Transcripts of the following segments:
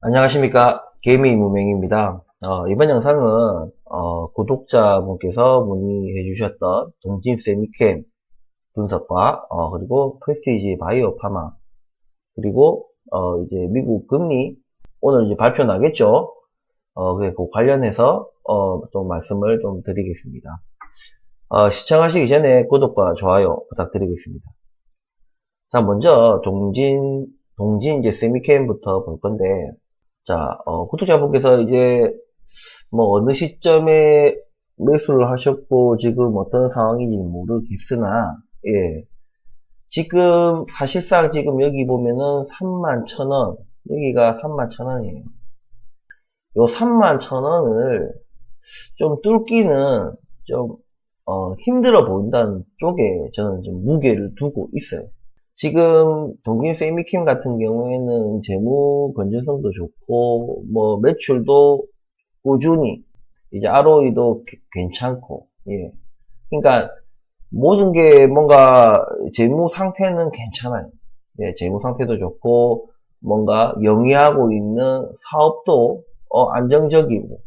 안녕하십니까. 개미 무명입니다. 이번 영상은 구독자분께서 문의해 주셨던 동진 세미캠 분석과 그리고 프레스티지 바이오 파마 그리고 이제 미국 금리 오늘 이제 발표 나겠죠. 그 관련해서 좀 말씀을 좀 드리겠습니다. 시청하시기 전에 구독과 좋아요 부탁드리겠습니다. 자, 먼저 동진 이제 세미캠부터 볼 건데, 자, 구독자분께서 이제 뭐 어느 시점에 매수를 하셨고 지금 어떤 상황인지 모르겠으나, 예, 지금 사실상 지금 여기 보면은 31,000원, 여기가 31,000원이에요. 요 31,000원을 좀 뚫기는 좀 힘들어 보인다는 쪽에 저는 좀 무게를 두고 있어요. 지금 동진 세미캠 같은 경우에는 재무 건전성도 좋고 뭐 매출도 꾸준히 이제 ROE도 괜찮고, 예, 그러니까 모든 게 뭔가 재무 상태는 괜찮아요. 예, 재무 상태도 좋고 뭔가 영위하고 있는 사업도 안정적이고,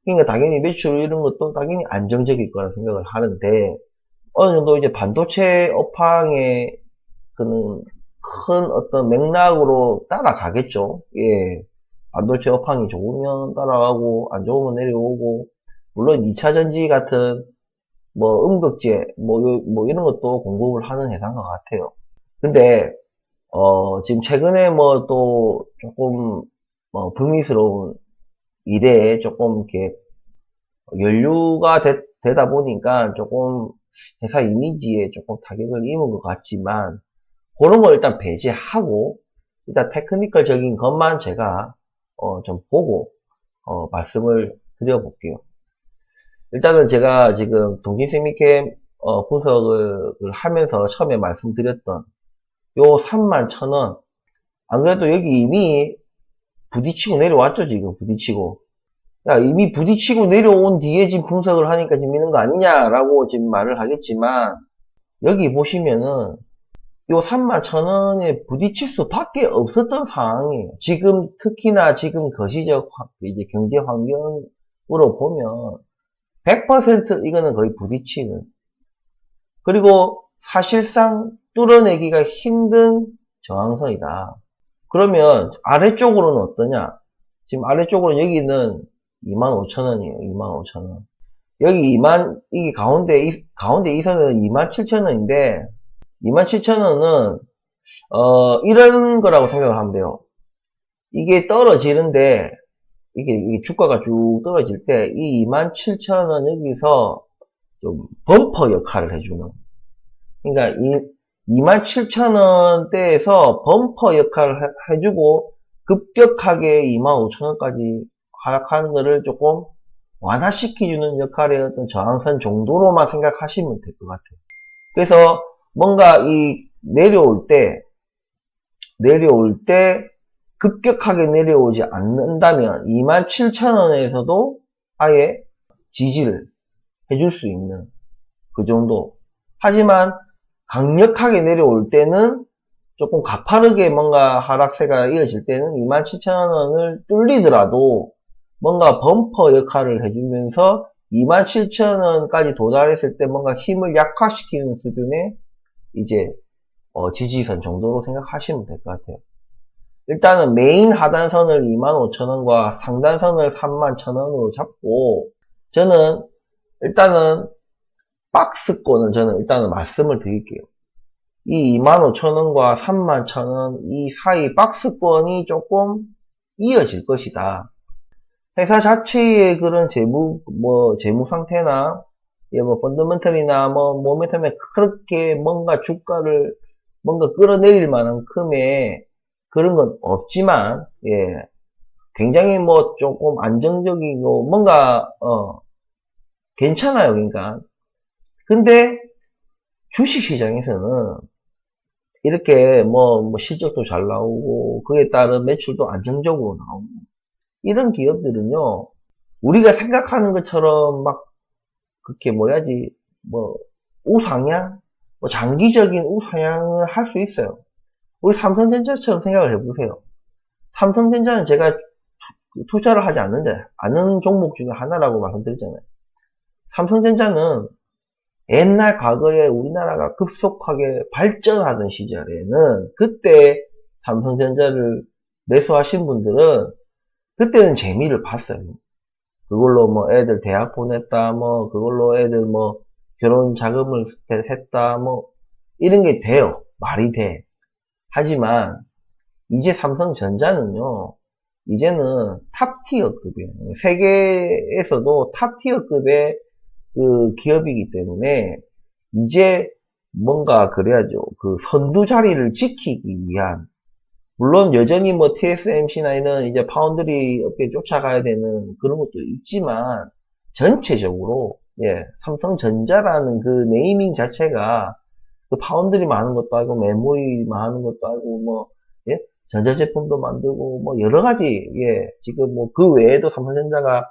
그러니까 당연히 매출 이런 것도 당연히 안정적일 거라 생각을 하는데, 어느 정도 이제 반도체 업황의 그는 큰 어떤 맥락으로 따라가겠죠. 예. 반도체 업황이 좋으면 따라가고, 안 좋으면 내려오고, 물론 2차전지 같은, 뭐, 음극재, 뭐, 이런 것도 공급을 하는 회사인 것 같아요. 근데, 지금 최근에 뭐 또 조금, 불미스러운 일에 조금 이렇게 연루가 되다 보니까 조금 회사 이미지에 조금 타격을 입은 것 같지만, 그런 걸 일단 배제하고 일단 테크니컬적인 것만 제가 좀 보고 말씀을 드려볼게요. 일단은 제가 지금 동진세미캠 분석을 하면서 처음에 말씀드렸던 요 31,000원, 안 그래도 여기 이미 부딪히고 내려왔죠. 지금 부딪히고, 야, 이미 부딪히고 내려온 뒤에 지금 분석을 하니까 지금 이런 거 아니냐라고 지금 말을 하겠지만, 여기 보시면은 요 31,000원에 부딪힐 수밖에 없었던 상황이에요. 지금 특히나 지금 거시적 이제 경제 환경으로 보면 100% 이거는 거의 부딪히는, 그리고 사실상 뚫어내기가 힘든 저항선이다. 그러면 아래쪽으로는 어떠냐? 지금 아래쪽으로 여기는 25,000원이에요. 25,000원. 여기 이게 가운데 이 선은 27,000원인데, 27,000원은 이런 거라고 생각을 하면 돼요. 이게 떨어지는데, 이게 주가가 쭉 떨어질 때, 이 27,000원 여기서 좀 범퍼 역할을 해주는. 그러니까 이 27,000원대에서 범퍼 역할을 해주고, 급격하게 25,000원까지 하락하는 거를 조금 완화시켜주는 역할의 어떤 저항선 정도로만 생각하시면 될 것 같아요. 그래서 뭔가 이 내려올 때 급격하게 내려오지 않는다면 27,000원에서도 아예 지지를 해줄 수 있는 그 정도. 하지만 강력하게 내려올 때는 조금 가파르게 뭔가 하락세가 이어질 때는 27,000원을 뚫리더라도 뭔가 범퍼 역할을 해주면서 27,000원까지 도달했을 때 뭔가 힘을 약화시키는 수준의 이제 지지선 정도로 생각하시면 될 것 같아요. 일단은 메인 하단선을 25,000원과 상단선을 31,000원으로 잡고, 저는 일단은 박스권을 저는 일단은 말씀을 드릴게요. 이 25,000원과 31,000원 이 사이 박스권이 조금 이어질 것이다. 회사 자체의 그런 재무 상태나, 예, 뭐, 펀더멘털이나, 모멘텀에 그렇게 뭔가 주가를 뭔가 끌어내릴 만큼의 그런 건 없지만, 예, 굉장히 뭐, 조금 안정적이고, 뭔가, 괜찮아요, 그러니까. 근데, 주식시장에서는, 이렇게 실적도 잘 나오고, 그에 따른 매출도 안정적으로 나오고, 이런 기업들은요, 우리가 생각하는 것처럼 막, 그렇게 우상향? 장기적인 우상향을 할 수 있어요. 우리 삼성전자처럼 생각을 해보세요. 삼성전자는 제가 투자를 하지 않는 종목 중에 하나라고 말씀드렸잖아요. 삼성전자는 옛날 과거에 우리나라가 급속하게 발전하던 시절에는 그때 삼성전자를 매수하신 분들은 그때는 재미를 봤어요. 그걸로 뭐 애들 대학 보냈다, 뭐 그걸로 애들 뭐 결혼 자금을 했다, 뭐 이런 게 돼요. 말이 돼. 하지만 이제 삼성전자는요, 이제는 탑티어급이에요. 세계에서도 탑티어급의 그 기업이기 때문에 이제 뭔가 그래야죠. 그 선두 자리를 지키기 위한, 물론 여전히 뭐 TSMC나 이런 이제 파운드리 업계 쫓아가야 되는 그런 것도 있지만 전체적으로 예, 삼성전자라는 그 네이밍 자체가 그 파운드리 많은 것도 알고 메모리 많은 것도 알고 뭐 예? 전자제품도 만들고 뭐 여러 가지 예, 지금 뭐 그 외에도 삼성전자가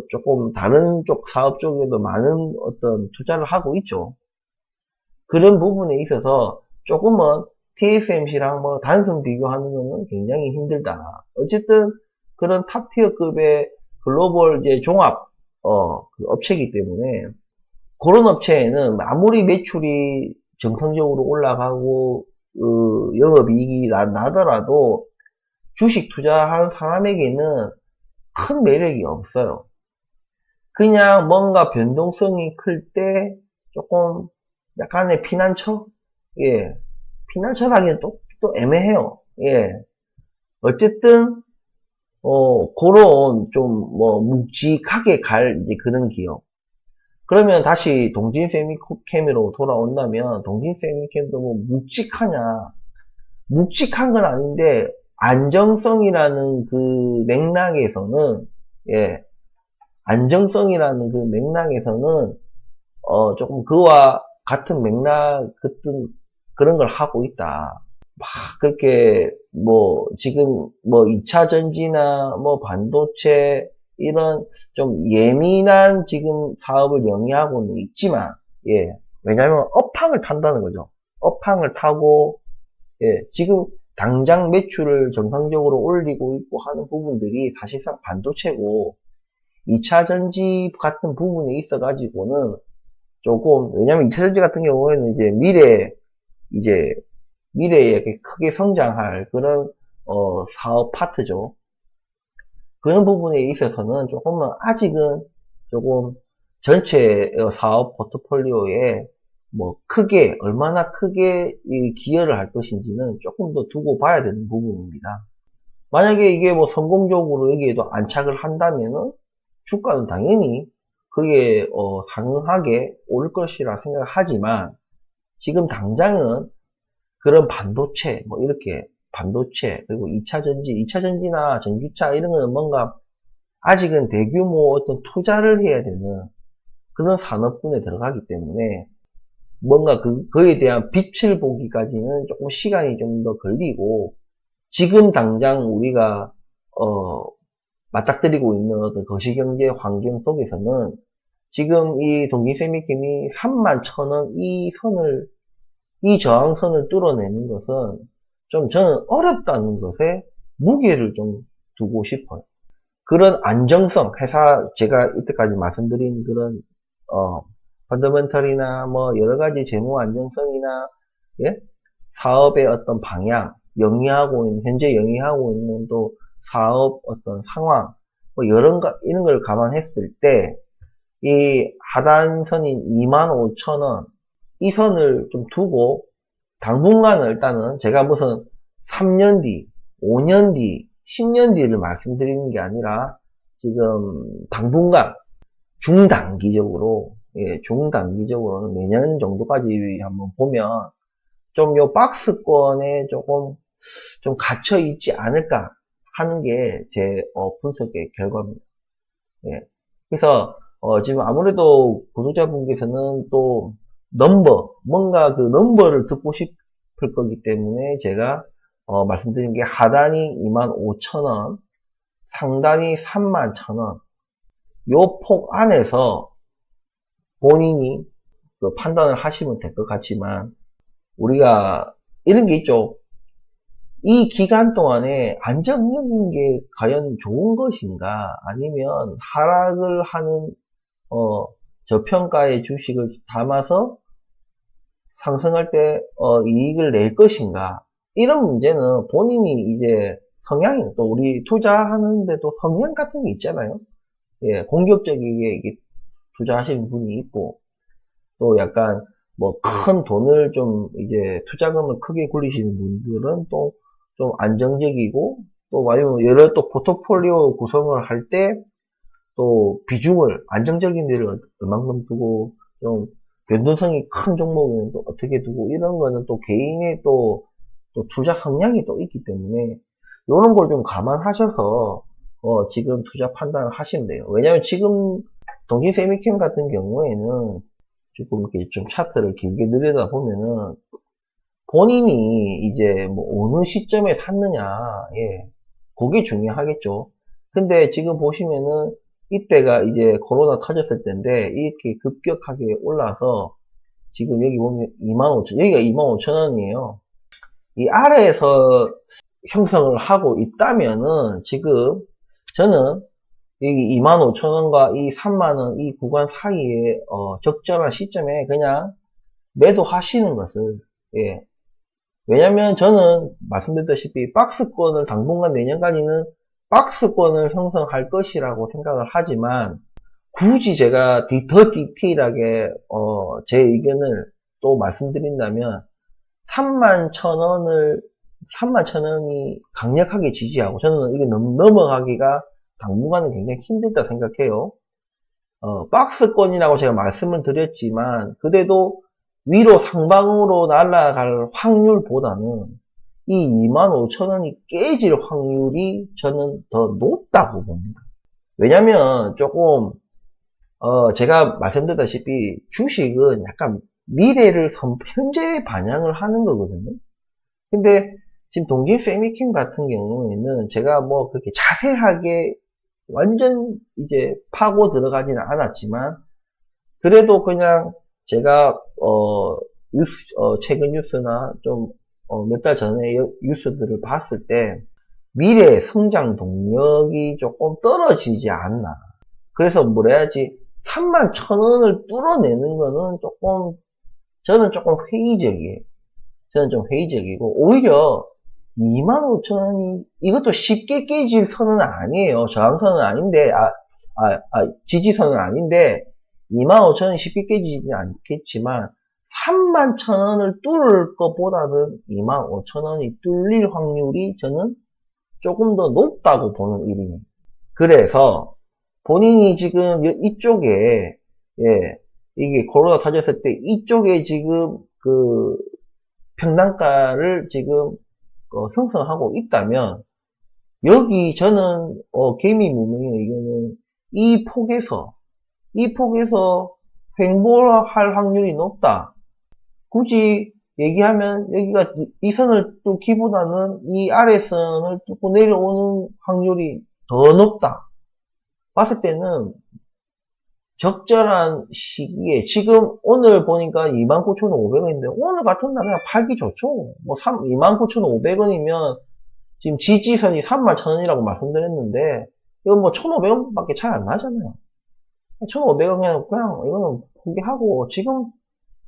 조금 다른 쪽 사업 쪽에도 많은 어떤 투자를 하고 있죠. 그런 부분에 있어서 조금은 TSMC랑 뭐 단순 비교하는 것은 굉장히 힘들다. 어쨌든 그런 탑티어급의 글로벌 이제 종합 그 업체이기 때문에 그런 업체에는 아무리 매출이 정상적으로 올라가고 영업이익이 나더라도 주식 투자한 사람에게는 큰 매력이 없어요. 그냥 뭔가 변동성이 클 때 조금 약간의 피난처? 예. 피난처라기엔 또 애매해요. 예. 어쨌든, 그런 좀 뭐 묵직하게 갈 이제 그런 기업. 그러면 다시 동진세미캠으로 돌아온다면 동진세미캠도 뭐 묵직하냐? 묵직한 건 아닌데 안정성이라는 그 맥락에서는 예. 안정성이라는 그 맥락에서는 조금 그와 같은 맥락 같은 그런 걸 하고 있다. 막 그렇게 뭐 지금 뭐 2차 전지나 뭐 반도체 이런 좀 예민한 지금 사업을 영위하고는 있지만 예. 왜냐하면 업황을 탄다는 거죠. 업황을 타고 예. 지금 당장 매출을 정상적으로 올리고 있고 하는 부분들이 사실상 반도체고 2차 전지 같은 부분에 있어 가지고는 조금, 왜냐면 2차 전지 같은 경우에는 이제 미래에 크게 성장할 그런 사업 파트죠. 그런 부분에 있어서는 조금은 아직은 조금 전체 사업 포트폴리오에 뭐 얼마나 크게 기여를 할 것인지는 조금 더 두고 봐야 되는 부분입니다. 만약에 이게 뭐 성공적으로 여기에도 안착을 한다면은 주가는 당연히 그게 상응하게 오를 것이라 생각을 하지만 지금 당장은 그런 반도체 뭐 이렇게 반도체 그리고 2차 전지나 전기차 이런 거는 뭔가 아직은 대규모 어떤 투자를 해야 되는 그런 산업군에 들어가기 때문에 뭔가 그에 대한 빛을 보기까지는 조금 시간이 좀 더 걸리고 지금 당장 우리가 맞닥뜨리고 있는 어떤 거시경제 환경 속에서는 지금 이 동기세미캠이 31,000원 이 저항선을 뚫어내는 것은 좀 저는 어렵다는 것에 무게를 좀 두고 싶어요. 그런 안정성, 제가 이때까지 말씀드린 그런, 펀더멘털이나 뭐 여러 가지 재무 안정성이나, 예? 사업의 어떤 방향, 현재 영위하고 있는 또 사업 어떤 상황, 뭐 이런 걸 감안했을 때, 이 하단선인 25,000원, 이 선을 좀 두고, 당분간은 일단은 제가 무슨 3년 뒤, 5년 뒤, 10년 뒤를 말씀드리는 게 아니라, 지금 당분간, 중단기적으로는 내년 정도까지 한번 보면, 좀 요 박스권에 좀 갇혀 있지 않을까 하는 게 제 분석의 결과입니다. 예. 그래서 지금 아무래도 구독자분께서는 또 뭔가 그 넘버를 듣고 싶을 거기 때문에 제가 말씀드린 게 하단이 25,000원, 상단이 31,000원, 요 폭 안에서 본인이 그 판단을 하시면 될 것 같지만 우리가 이런 게 있죠. 이 기간 동안에 안정적인 게 과연 좋은 것인가, 아니면 하락을 하는 저평가의 주식을 담아서 상승할 때 이익을 낼 것인가, 이런 문제는 본인이 이제 성향이, 또 우리 투자하는데도 성향 같은 게 있잖아요. 예, 공격적이게 이게 투자하시는 분이 있고, 또 약간 뭐 큰 돈을 좀 이제 투자금을 크게 굴리시는 분들은 또 좀 안정적이고, 또 아니면 여러 또 포트폴리오 구성을 할 때 또 비중을 안정적인 데를 얼만큼 두고, 좀 변동성이 큰 종목에는 또 어떻게 두고, 이런 거는 또 개인의 또 투자 성향이 또 있기 때문에 이런 걸 좀 감안하셔서 지금 투자 판단을 하시면 돼요. 왜냐면 지금 동진세미캠 같은 경우에는 조금 이렇게 좀 차트를 길게 들여다보면은 본인이 이제 뭐 어느 시점에 샀느냐, 예, 그게 중요하겠죠. 근데 지금 보시면은 이때가 이제 코로나 터졌을 때인데 이렇게 급격하게 올라서 지금 여기 보면 25,000, 여기가 25,000원이에요. 이 아래에서 형성을 하고 있다면은 지금 저는 여기 25,000원과 이 3만원 이 구간 사이에 적절한 시점에 그냥 매도하시는 것을, 예, 왜냐면 저는 말씀드렸다시피 박스권을 당분간 내년까지는 박스권을 형성할 것이라고 생각을 하지만, 굳이 제가 더 디테일하게 제 의견을 또 말씀드린다면 31,000원을 31,000원이 강력하게 지지하고, 저는 이게 넘어가기가 당분간은 굉장히 힘들다 생각해요. 박스권이라고 제가 말씀을 드렸지만 그래도 위로 상방으로 날아갈 확률보다는 이 25,000원이 깨질 확률이 저는 더 높다고 봅니다. 왜냐면 조금 제가 말씀드렸다시피 주식은 약간 미래를 현재에 반영을 하는 거거든요. 근데 지금 동진세미킴 같은 경우에는 제가 뭐 그렇게 자세하게 완전 이제 파고 들어가지는 않았지만 그래도 그냥 제가 최근 뉴스나 좀 몇 달 전에 뉴스들을 봤을 때 미래 성장 동력이 조금 떨어지지 않나. 그래서 뭐라 해야지, 31,000원을 뚫어내는 거는 조금, 저는 조금 회의적이에요. 저는 좀 회의적이고, 오히려 25,000원이 이것도 쉽게 깨질 선은 아니에요. 저항선은 아닌데, 지지선은 아닌데 25,000원이 쉽게 깨지지는 않겠지만 31,000원을 뚫을 것보다는 25,000원이 뚫릴 확률이 저는 조금 더 높다고 보는 일이에요. 그래서 본인이 지금 이쪽에, 예, 이게 코로나 터졌을 때 이쪽에 지금 그 평단가를 지금 형성하고 있다면, 여기 저는 개미 무명의 의견은 이 폭에서 횡보할 확률이 높다. 굳이 얘기하면 여기가 이 선을 뚫기보다는 이 아래선을 뚫고 내려오는 확률이 더 높다. 봤을 때는 적절한 시기에, 지금 오늘 보니까 29,500원인데 오늘 같은 날 그냥 팔기 좋죠. 뭐 29,500원이면 지금 지지선이 31,000원이라고 말씀드렸는데 이건 뭐 1,500원밖에 차이 안 나잖아요. 1,500원 그냥 이거는 포기하고 지금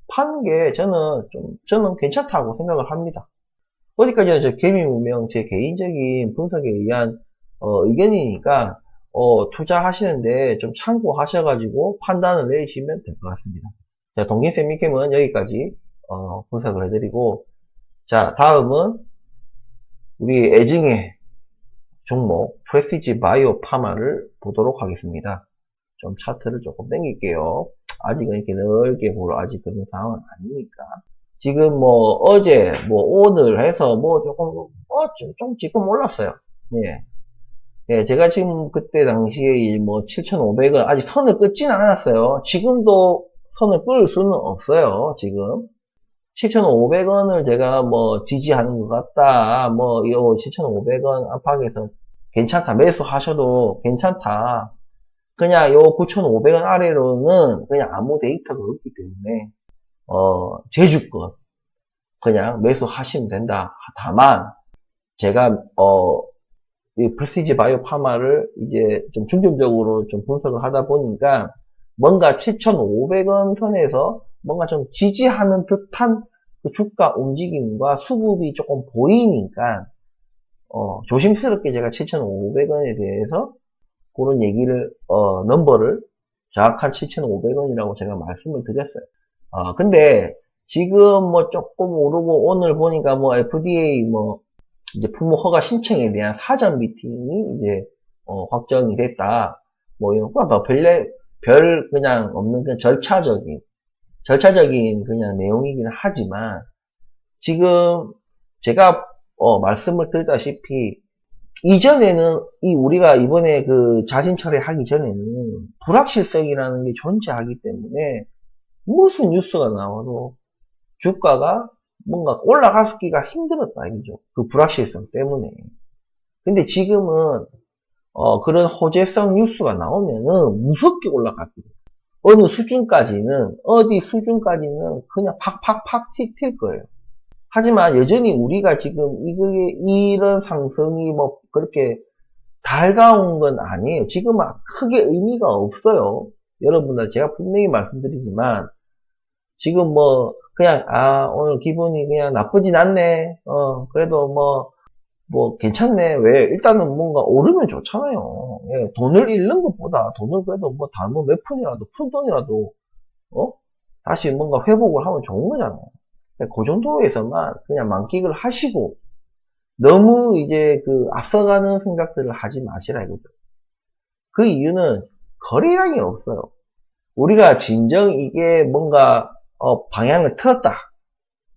파는 게 저는 괜찮다고 생각을 합니다. 어디까지나 저 개미무명 제 개인적인 분석에 의한 의견이니까 투자하시는데 좀 참고하셔가지고 판단을 내리시면 될 것 같습니다. 자, 동진세미캠은 여기까지 분석을 해드리고, 자, 다음은 우리 애증의 종목 프레시지 바이오 파마를 보도록 하겠습니다. 좀 차트를 조금 당길게요. 아직은 이렇게 넓게 보러 아직 그런 상황은 아니니까. 지금 뭐 어제 뭐 오늘 해서 뭐 조금 좀 지금 올랐어요. 예. 예, 제가 지금 그때 당시에 뭐 7,500원 아직 선을 끊지는 않았어요. 지금도 선을 끊을 수는 없어요. 지금 7,500원을 제가 뭐 지지하는 것 같다. 뭐 이 7,500원 안팎에서 괜찮다. 매수하셔도 괜찮다. 그냥 요 9,500원 아래로는 그냥 아무 데이터가 없기 때문에 제주권 그냥 매수하시면 된다. 다만 제가 이 프레시지 바이오 파마를 이제 좀 중점적으로 좀 분석을 하다 보니까 뭔가 7,500원 선에서 뭔가 좀 지지하는 듯한 그 주가 움직임과 수급이 조금 보이니까 조심스럽게 제가 7,500원에 대해서 그런 얘기를 넘버를 정확한 7,500원이라고 제가 말씀을 드렸어요. 근데 지금 뭐 조금 오르고 오늘 보니까 뭐 FDA 뭐 이제 품목 허가 신청에 대한 사전 미팅이 이제 확정이 됐다. 뭐 이런 별 그냥 없는 그냥 절차적인 그냥 내용이긴 하지만 지금 제가 말씀을 드렸다시피 이전에는 우리가 이번에 그 자진 철회하기 전에는 불확실성이라는 게 존재하기 때문에 무슨 뉴스가 나와도 주가가 뭔가 올라가기가 힘들었다 이거죠. 그 불확실성 때문에. 근데 지금은 그런 호재성 뉴스가 나오면은 무섭게 올라갑니다. 어느 수준까지는 어디 수준까지는 그냥 팍팍팍 튈 거예요. 하지만 여전히 우리가 지금 이런 상승이 뭐 그렇게 달가운 건 아니에요. 지금은 크게 의미가 없어요. 여러분들 제가 분명히 말씀드리지만 지금 뭐 그냥 오늘 기분이 그냥 나쁘진 않네. 그래도 뭐 괜찮네. 왜? 일단은 뭔가 오르면 좋잖아요. 예, 돈을 잃는 것보다 돈을 그래도 뭐 다음 몇 푼이라도 푼 돈이라도 다시 뭔가 회복을 하면 좋은 거잖아요. 그 정도에서만 그냥 만끽을 하시고 너무 이제 그 앞서가는 생각들을 하지 마시라 이거죠. 그 이유는 거래량이 없어요. 우리가 진정 이게 뭔가 방향을 틀었다.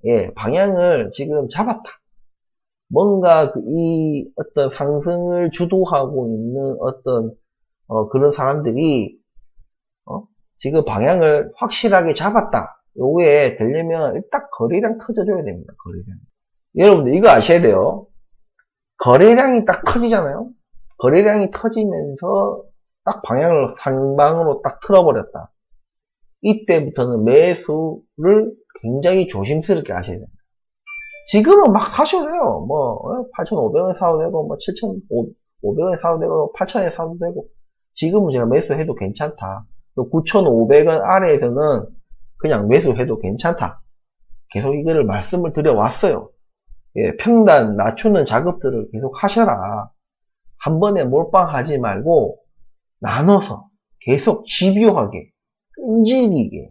예, 방향을 지금 잡았다. 뭔가 이 어떤 상승을 주도하고 있는 어떤 그런 사람들이 지금 방향을 확실하게 잡았다. 요게 되려면 일단 거래량 터져줘야 됩니다. 거래량. 여러분들 이거 아셔야 돼요. 거래량이 딱 터지잖아요. 거래량이 터지면서 딱 방향을 상방으로 딱 틀어버렸다. 이때부터는 매수를 굉장히 조심스럽게 하셔야 됩니다. 지금은 막 사셔도 돼요. 뭐 8,500원에 사도 되고 뭐 7,500원에 사도 되고 8,000원에 사도 되고 지금은 제가 매수해도 괜찮다. 9,500원 아래에서는 그냥 매수해도 괜찮다. 계속 이거를 말씀을 드려왔어요. 예, 평단 낮추는 작업들을 계속 하셔라. 한 번에 몰빵하지 말고 나눠서 계속 집요하게 끈질기게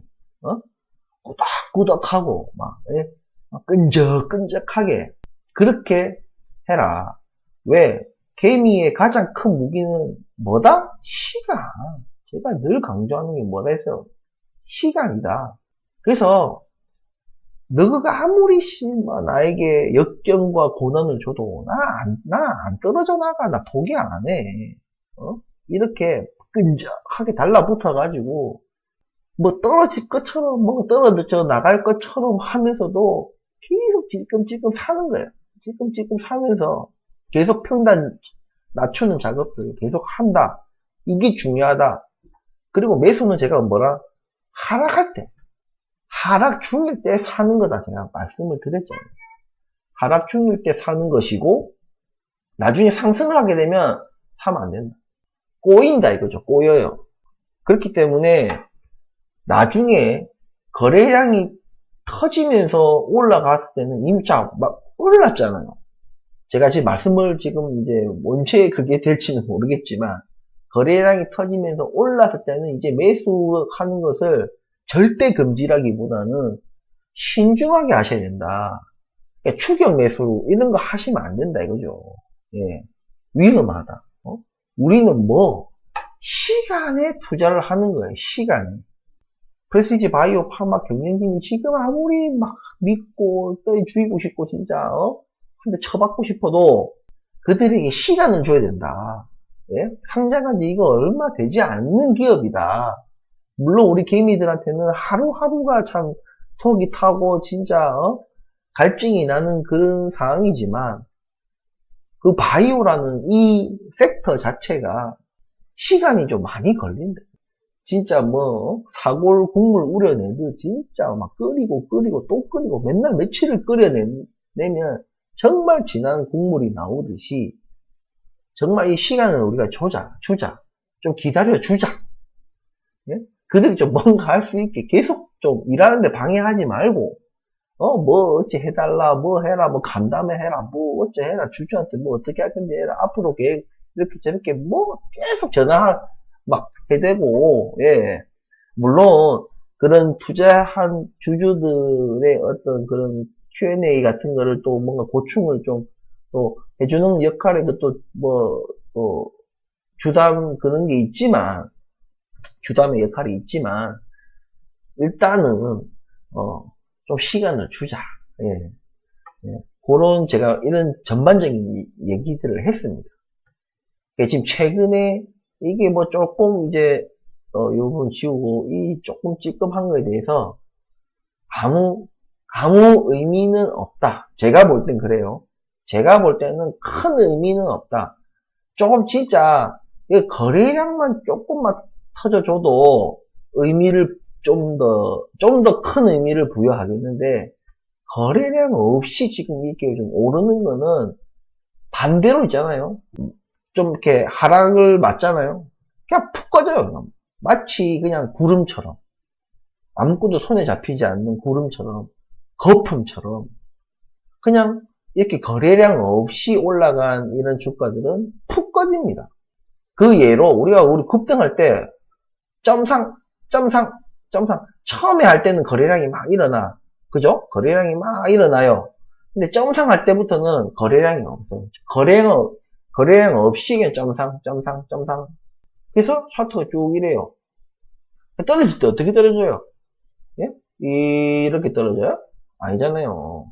꾸덕꾸덕하고 막 끈적끈적하게 그렇게 해라. 왜? 개미의 가장 큰 무기는 뭐다? 시간. 제가 늘 강조하는 게 뭐라 했어요? 시간이다. 그래서 너가 아무리 나에게 역경과 고난을 줘도 나 안 떨어져 나가. 나 포기 안 해. 이렇게 끈적하게 달라붙어 가지고 뭐 떨어질 것처럼 뭐 떨어져 나갈 것처럼 하면서도 계속 찔끔찔끔 사는 거예요. 찔끔찔끔 사면서 계속 평단 낮추는 작업들을 계속 한다. 이게 중요하다. 그리고 매수는 제가 하락할 때, 하락 중일 때 사는 거다. 제가 말씀을 드렸잖아요. 하락 중일 때 사는 것이고, 나중에 상승을 하게 되면 사면 안 된다. 꼬인다 이거죠. 꼬여요. 그렇기 때문에 나중에 거래량이 터지면서 올라갔을 때는 이미 막 올랐잖아요. 제가 지금 말씀을 지금 이제 언제 그게 될지는 모르겠지만 거래량이 터지면서 올랐을 때는 이제 매수하는 것을 절대 금지라기보다는 신중하게 하셔야 된다. 그러니까 추격 매수 이런 거 하시면 안 된다 이거죠. 예, 위험하다. 우리는 시간에 투자를 하는 거예요. 시간에. 프레시지 바이오 파마 경영진이 지금 아무리 막 믿고 죽이고 싶고 진짜 한대 쳐받고 싶어도 그들에게 시간을 줘야 된다. 예? 상장한 지 이거 얼마 되지 않는 기업이다. 물론 우리 개미들한테는 하루하루가 참 속이 타고 진짜 갈증이 나는 그런 상황이지만 그 바이오라는 이 섹터 자체가 시간이 좀 많이 걸린다. 진짜 사골 국물 우려내도 진짜 막 끓이고 또 끓이고 맨날 며칠을 끓여내면 정말 진한 국물이 나오듯이 정말 이 시간을 우리가 주자. 좀 기다려주자. 예? 그들이 좀 뭔가 할 수 있게 계속 좀 일하는데 방해하지 말고, 뭐 어찌 해달라, 뭐 해라, 뭐 간담회 해라, 뭐 어찌 해라, 주주한테 뭐 어떻게 할 건지 해라, 앞으로 계획 이렇게 저렇게 뭐 계속 전화 막 해대고, 예. 물론 그런 투자한 주주들의 어떤 그런 Q&A 같은 거를 또 뭔가 고충을 좀 또 해주는 역할에 또 주담 그런 게 있지만, 주담의 역할이 있지만, 일단은, 좀 시간을 주자. 예, 예. 그런 제가 이런 전반적인 얘기들을 했습니다. 그러니까 지금 최근에 이게 뭐 조금 이제, 요번 지우고 이 조금 찌끔한 거에 대해서 아무 의미는 없다. 제가 볼 땐 그래요. 제가 볼 때는 큰 의미는 없다. 조금 진짜 거래량만 조금만 터져줘도 의미를 좀 더 큰 의미를 부여하겠는데, 거래량 없이 지금 이렇게 좀 오르는 거는 반대로 있잖아요. 좀 이렇게 하락을 맞잖아요. 그냥 푹 꺼져요. 그냥. 마치 그냥 구름처럼. 아무것도 손에 잡히지 않는 구름처럼, 거품처럼. 그냥 이렇게 거래량 없이 올라간 이런 주가들은 푹 꺼집니다. 그 예로 우리 급등할 때 점상 처음에 할 때는 거래량이 막 일어나. 그죠? 거래량이 막 일어나요. 근데 점상할 때부터는 거래량이 없어요. 거래량 없이 그냥 점상. 그래서 차트가 쭉 이래요. 떨어질 때 어떻게 떨어져요? 예? 이렇게 떨어져요? 아니잖아요.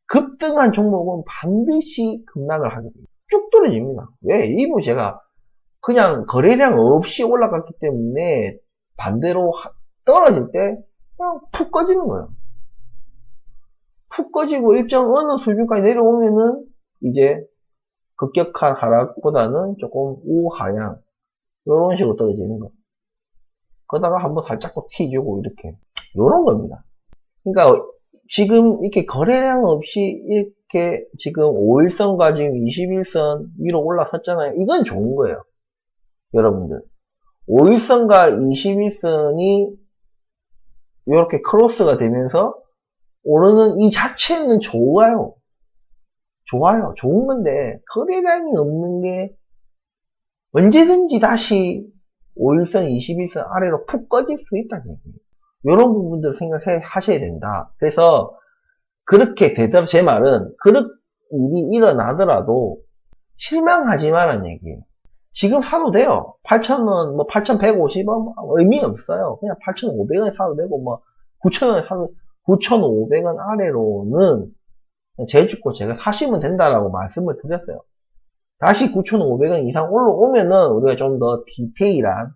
급등한 종목은 반드시 급락을 하게 됩니다. 쭉 떨어집니다. 왜? 이거 제가 그냥 거래량 없이 올라갔기 때문에 반대로 떨어질 때 그냥 푹 꺼지는 거예요. 푹 꺼지고 일정 어느 수준까지 내려오면은 이제 급격한 하락보다는 조금 우하향 이런 식으로 떨어지는 거. 그러다가 한번 살짝 또 튀주고 이렇게 이런 겁니다. 그러니까 지금 이렇게 거래량 없이 이렇게 지금 5일선과 지금 21선 위로 올라섰잖아요. 이건 좋은 거예요. 여러분들. 5일선과 21선이 이렇게 크로스가 되면서 오르는 이 자체는 좋아요. 좋은 건데 거래량이 없는 게 언제든지 다시 5일선, 21선 아래로 푹 꺼질 수 있다는 얘기예요. 이런 부분들을 생각하셔야 된다. 그래서 그렇게 되더라도 제 말은 그런 일이 일어나더라도 실망하지 말라는 얘기예요. 지금 사도 돼요. 8,000원, 뭐 8,150원 의미 없어요. 그냥 8,500원에 사도 되고 뭐 9,000원에 사도 9,500원 아래로는 제주고 제가 사시면 된다라고 말씀을 드렸어요. 다시 9,500원 이상 올라오면은 우리가 좀 더 디테일한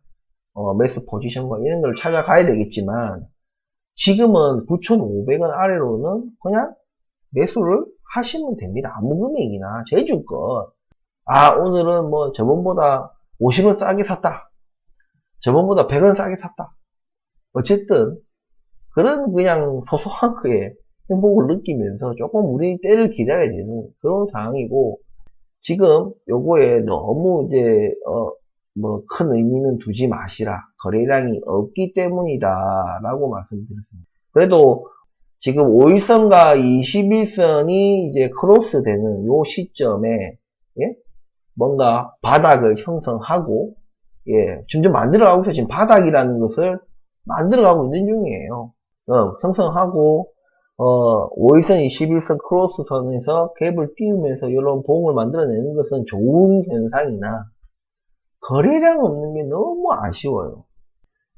매수 포지션과 이런 걸 찾아가야 되겠지만 지금은 9,500원 아래로는 그냥 매수를 하시면 됩니다. 아무 금액이나 제주권. 아, 오늘은 뭐 저번보다 50원 싸게 샀다. 저번보다 100원 싸게 샀다. 어쨌든 그런 그냥 소소한 거에 행복을 느끼면서 조금 우리 때를 기다려야 되는 그런 상황이고, 지금 요거에 너무 이제 뭐 큰 의미는 두지 마시라. 거래량이 없기 때문이다 라고 말씀드렸습니다. 그래도 지금 5일선과 21선이 이제 크로스 되는 요 시점에, 예? 뭔가 바닥을 형성하고, 예, 점점 만들어가고 있어요. 지금 바닥이라는 것을 만들어가고 있는 중이에요. 형성하고, 5일선, 21선 크로스선에서 갭을 띄우면서 이런 봉을 만들어내는 것은 좋은 현상이나, 거래량 없는 게 너무 아쉬워요.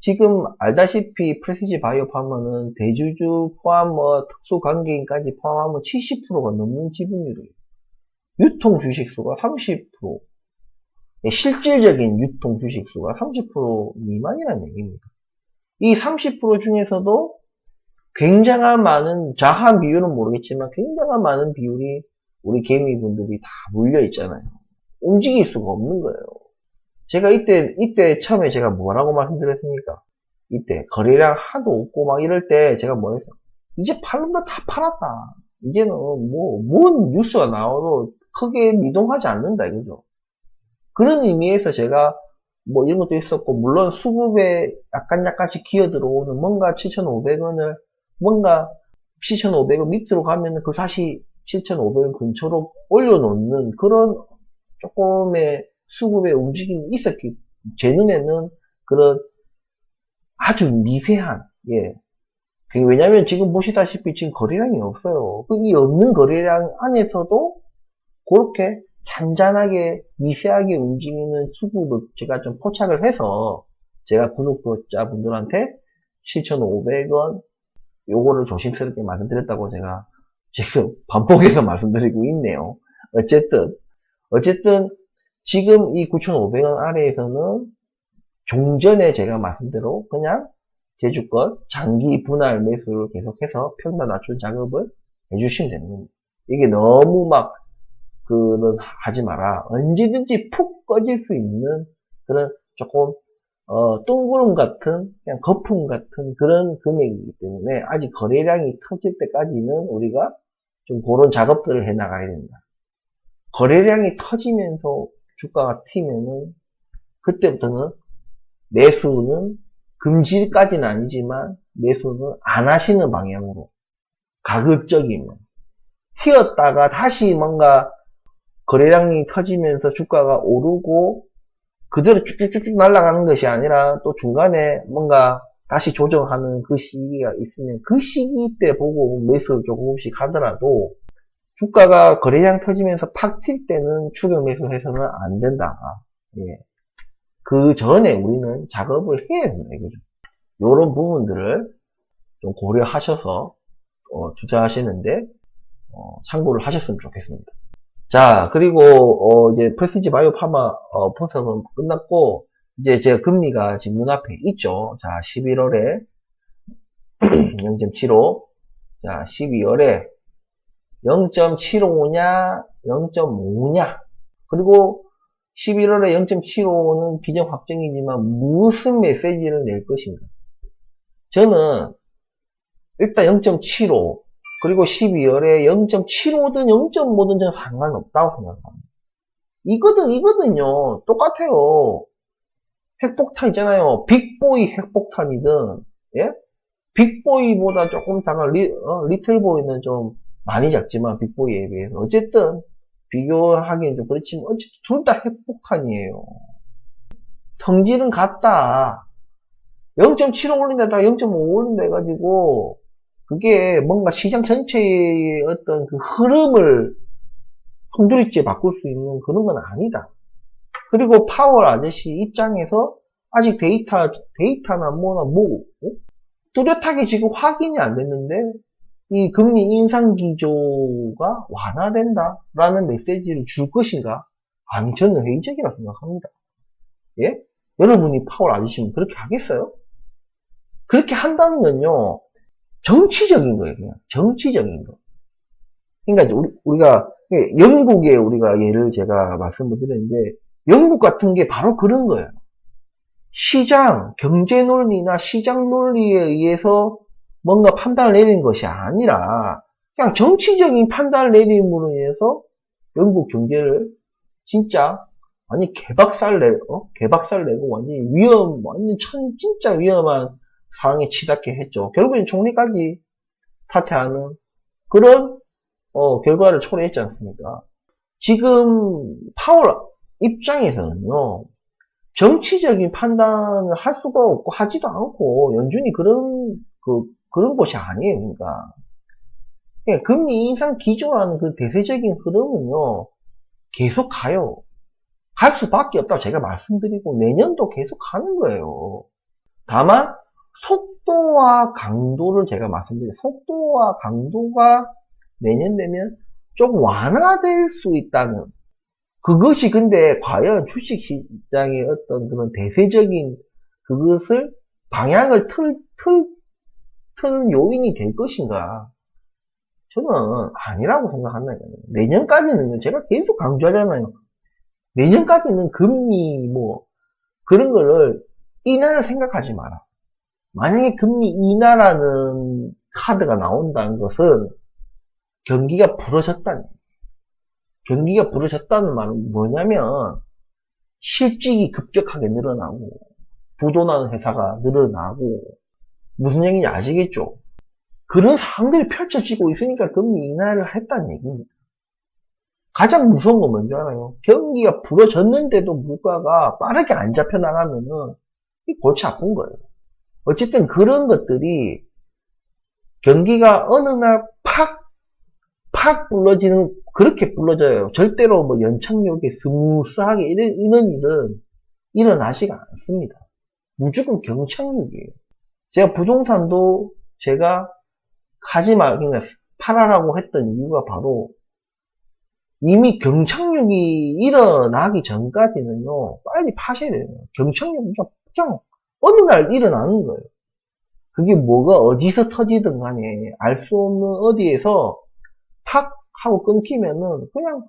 지금 알다시피 프레시지 바이오파마는 대주주 포함 뭐 특수관계인까지 포함하면 70%가 넘는 지분율이에요. 유통 주식수가 30%, 실질적인 유통 주식수가 30% 미만이라는 얘기입니다. 이 30% 중에서도 굉장한 많은, 자한 비율은 모르겠지만 굉장한 많은 비율이 우리 개미분들이 다 물려 있잖아요. 움직일 수가 없는 거예요. 제가 이때 처음에 제가 뭐라고 말씀드렸습니까? 이때 거래량 하도 없고 막 이럴 때 제가 뭐 했어요? 이제 팔는 거 다 팔았다. 이제는 뭔 뉴스가 나와도 크게 미동하지 않는다, 이거죠. 그런 의미에서 제가 이런 것도 있었고, 물론 수급에 약간씩 기어 들어오는 뭔가 7,500원을, 뭔가 7,500원 밑으로 가면은 그 다시 7,500원 근처로 올려놓는 그런 조금의 수급의 움직임이 있었기, 제 눈에는 그런 아주 미세한, 예. 왜냐면 지금 보시다시피 지금 거래량이 없어요. 이 없는 거래량 안에서도 그렇게 잔잔하게 미세하게 움직이는 수급을 제가 좀 포착을 해서 제가 구독자분들한테 7,500원 요거를 조심스럽게 말씀드렸다고 제가 지금 반복해서 말씀드리고 있네요. 어쨌든 지금 이 9,500원 아래에서는 종전에 제가 말씀대로 그냥 제주권 장기 분할 매수를 계속해서 평단 낮출 작업을 해주시면 됩니다. 이게 너무 막 그런 하지 마라. 언제든지 푹 꺼질 수 있는 그런 조금 똥구름 같은 그냥 거품 같은 그런 금액이기 때문에 아직 거래량이 터질 때까지는 우리가 좀 그런 작업들을 해 나가야 된다. 거래량이 터지면서 주가가 튀면은 그때부터는 매수는 금지까지는 아니지만 매수는 안 하시는 방향으로 가급적이면 튀었다가 다시 뭔가 거래량이 터지면서 주가가 오르고 그대로 쭉쭉쭉 날아가는 것이 아니라 또 중간에 뭔가 다시 조정하는 그 시기가 있으면 그 시기 때 보고 매수를 조금씩 하더라도 주가가 거래량 터지면서 팍 튈 때는 추격 매수해서는 안 된다. 예. 그 전에 우리는 작업을 해야 된다 이거죠. 이런 부분들을 좀 고려하셔서 투자하시는데 참고를 하셨으면 좋겠습니다. 자, 그리고 이제 프레스티지 바이오 파마 분석은 끝났고 이제 제가 금리가 지금 눈앞에 있죠. 자, 11월에 0.75, 자, 12월에 0.75냐, 0.5냐, 그리고 11월에 0.75는 기존 확정이지만 무슨 메시지를 낼 것인가. 저는 일단 0.75 그리고 12월에 0.75든 0.5든 저는 상관없다고 생각합니다. 이거든요. 똑같아요. 핵폭탄 있잖아요. 빅보이 핵폭탄이든, 예? 빅보이보다 조금 작은 리틀보이는 좀 많이 작지만 빅보이에 비해서 어쨌든 비교하기엔 좀 그렇지만 어쨌든 둘 다 핵폭탄이에요. 성질은 같다. 0.75 올린다다가 0.5 올린다 해가지고 그게 뭔가 시장 전체의 어떤 그 흐름을 송두리째 바꿀 수 있는 그런 건 아니다. 그리고 파월 아저씨 입장에서 아직 데이터나 뚜렷하게 지금 확인이 안 됐는데 이 금리 인상 기조가 완화된다라는 메시지를 줄 것인가? 아니, 저는 회의적이라고 생각합니다. 예? 여러분이 파월 아저씨면 그렇게 하겠어요? 그렇게 한다는 건요, 정치적인 거예요, 그냥. 정치적인 거. 그러니까, 우리가, 영국의 우리가 예를 제가 말씀을 드렸는데, 영국 같은 게 바로 그런 거예요. 시장, 경제 논리나 시장 논리에 의해서 뭔가 판단을 내리는 것이 아니라, 그냥 정치적인 판단을 내림으로 인해서 영국 경제를 진짜, 아니, 개박살 내고 완전 진짜 위험한 상황에 치닫게 했죠. 결국엔 총리까지 사퇴하는 그런 결과를 초래했지 않습니까? 지금 파월 입장에서는요, 정치적인 판단을 할 수가 없고 하지도 않고 연준이 그런 것이 아니에요. 그러니까 금리 인상 기조라는 그 대세적인 흐름은요, 계속 가요. 갈 수밖에 없다고 제가 말씀드리고 내년도 계속 가는 거예요. 다만 속도와 강도를 제가 말씀드려요. 속도와 강도가 내년 되면 좀 완화될 수 있다는, 그것이 근데 과연 주식시장의 어떤 그런 대세적인 그것을 방향을 트는 요인이 될 것인가? 저는 아니라고 생각한다. 내년까지는 제가 계속 강조하잖아요. 내년까지는 금리 그런 거를 인하를 생각하지 마라. 만약에 금리 인하라는 카드가 나온다는 것은 경기가 부러졌다는, 경기가 부러졌다는 말은 뭐냐면, 실직이 급격하게 늘어나고, 부도나는 회사가 늘어나고, 무슨 얘기인지 아시겠죠? 그런 상황들이 펼쳐지고 있으니까 금리 인하를 했다는 얘기입니다. 가장 무서운 건 뭔지 알아요? 경기가 부러졌는데도 물가가 빠르게 안 잡혀나가면은 골치 아픈 거예요. 어쨌든 그런 것들이 경기가 어느 날 팍 불러지는, 그렇게 불러져요. 절대로 뭐 연착륙에 스무스하게 이런 일은 일어나지가 않습니다. 무조건 경착륙이에요. 제가 부동산도 제가 그러니까 팔아라고 했던 이유가 바로 이미 경착륙이 일어나기 전까지는요, 빨리 파셔야 돼요. 경착륙이 그냥 어느 날 일어나는 거예요. 그게 뭐가 어디서 터지든 간에 알 수 없는 어디에서 탁 하고 끊기면은 그냥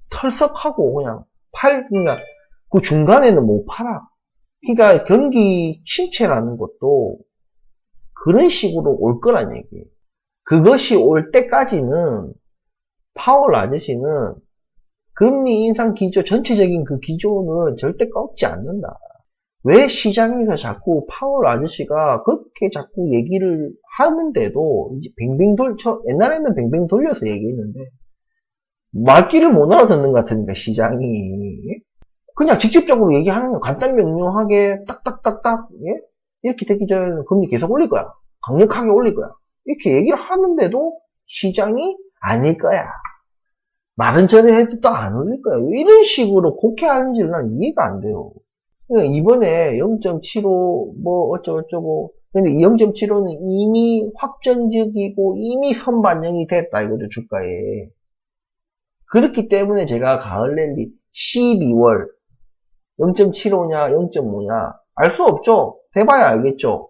털썩하고 그냥 그러니까 그 중간에는 못 팔아. 그러니까 경기 침체라는 것도 그런 식으로 올 거란 얘기예요. 그것이 올 때까지는 파월 아저씨는 금리 인상 기조, 전체적인 그 기조는 절대 꺾지 않는다. 왜 시장에서 자꾸 파월 아저씨가 그렇게 자꾸 얘기를 하는데도 이제 옛날에는 뱅뱅 돌려서 얘기했는데 말귀를 못 알아듣는 것 같으니까 시장이 그냥 직접적으로 얘기하는 거 간단 명료하게 딱딱딱딱 예? 이렇게 되기 전에는 금리 계속 올릴 거야. 강력하게 올릴 거야. 이렇게 얘기를 하는데도 시장이 아닐 거야. 말은 전에 해도 또 안 올릴 거야. 왜 이런 식으로 곡해하는지는 난 이해가 안 돼요. 그러니까 이번에 0.75 뭐 어쩌고저쩌고 근데 이 0.75는 이미 확정적이고 이미 선반영이 됐다 이거죠 주가에. 그렇기 때문에 제가 가을 랠리 12월 0.75냐 0.5냐 알 수 없죠. 돼봐야 알겠죠.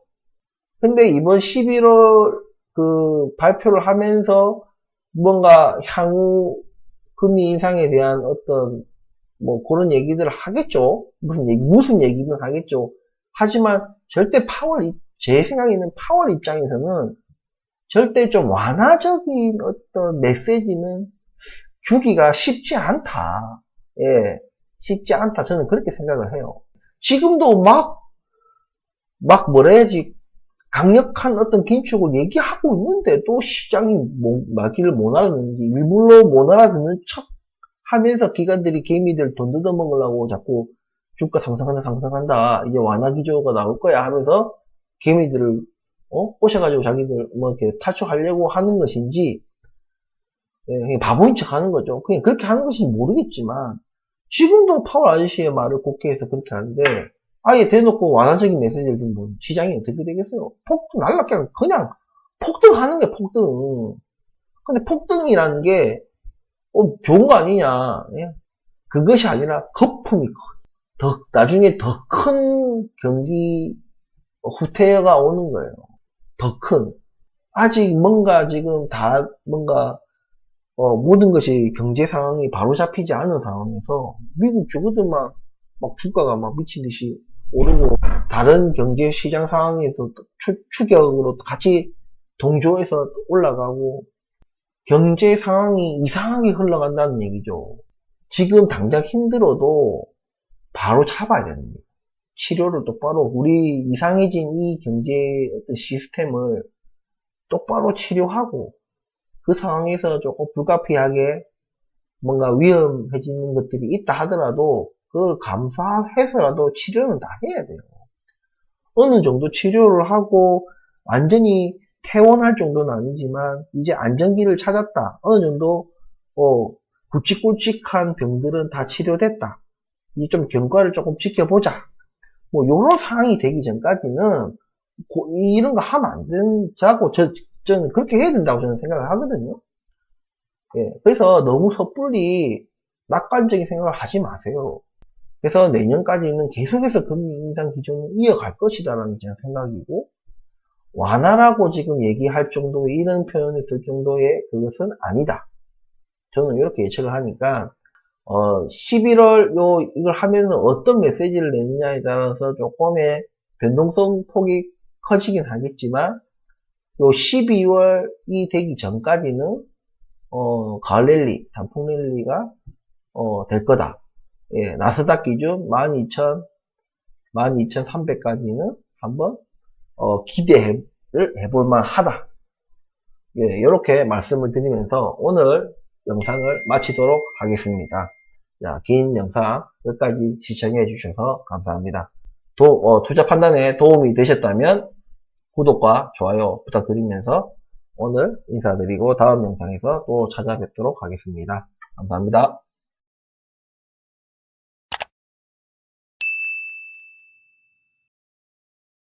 근데 이번 11월 그 발표를 하면서 뭔가 향후 금리 인상에 대한 어떤 뭐 그런 얘기들을 하겠죠. 무슨 얘기든 하겠죠. 하지만 절대 제 생각에는 파월 입장에서는 절대 좀 완화적인 어떤 메시지는 주기가 쉽지 않다. 예, 쉽지 않다. 저는 그렇게 생각을 해요. 지금도 뭐라 해야지, 강력한 어떤 긴축을 얘기하고 있는데도 시장이 말귀를 못 알아듣는지, 일부러 못 알아듣는 척 하면서 기관들이 개미들 돈 뜯어먹으려고 자꾸 주가 상승한다, 이제 완화 기조가 나올 거야 하면서 개미들을, 꼬셔가지고 자기들 뭐 이렇게 탈출하려고 하는 것인지, 예, 그냥 바보인 척 하는 거죠. 그냥 그렇게 하는 것인지 모르겠지만, 지금도 파월 아저씨의 말을 곡해해서 그렇게 하는데, 아예 대놓고 완화적인 메시지를 주면 시장이 어떻게 되겠어요? 그냥 폭등하는 게 폭등. 근데 폭등이라는 게, 좋은 거 아니냐. 예? 그것이 아니라 거품이 나중에 더 큰 경기 후퇴가 오는 거예요. 더 큰. 아직 뭔가 지금 모든 것이 경제 상황이 바로 잡히지 않은 상황에서 미국 주거들만 막 주가가 막 미친 듯이 오르고 다른 경제 시장 상황에서 추격으로 같이 동조해서 올라가고 경제 상황이 이상하게 흘러간다는 얘기죠. 지금 당장 힘들어도 바로 잡아야 됩니다. 치료를 똑바로 우리 이상해진 이 경제 어떤 시스템을 똑바로 치료하고 그 상황에서 조금 불가피하게 뭔가 위험해지는 것들이 있다 하더라도 그걸 감수해서라도 치료는 다 해야 돼요. 어느 정도 치료를 하고 완전히 퇴원할 정도는 아니지만 이제 안정기를 찾았다. 어느 정도 굵직굵직한 병들은 다 치료됐다. 이제 좀 경과를 조금 지켜보자. 뭐 이런 상황이 되기 전까지는 이런 거 하면 안 된다고 저는 그렇게 해야 된다고 저는 생각을 하거든요. 예, 그래서 너무 섣불리 낙관적인 생각을 하지 마세요. 그래서 내년까지는 계속해서 금리 인상 기조는 이어갈 것이다라는 제 생각이고 완화라고 지금 얘기할 정도의 이런 표현을 쓸 정도의 그것은 아니다. 저는 이렇게 예측을 하니까 11월 이걸 하면서 어떤 메시지를 내느냐에 따라서 조금의 변동성 폭이 커지긴 하겠지만 요 12월이 되기 전까지는 가을 랠리, 단풍 랠리가 될 거다. 예, 나스닥 기준 12,300까지는 한번 기대를 해볼만 하다. 예, 이렇게 말씀을 드리면서 오늘 영상을 마치도록 하겠습니다. 자, 긴 영상 끝까지 시청해 주셔서 감사합니다. 투자 판단에 도움이 되셨다면 구독과 좋아요 부탁드리면서 오늘 인사드리고 다음 영상에서 또 찾아뵙도록 하겠습니다. 감사합니다.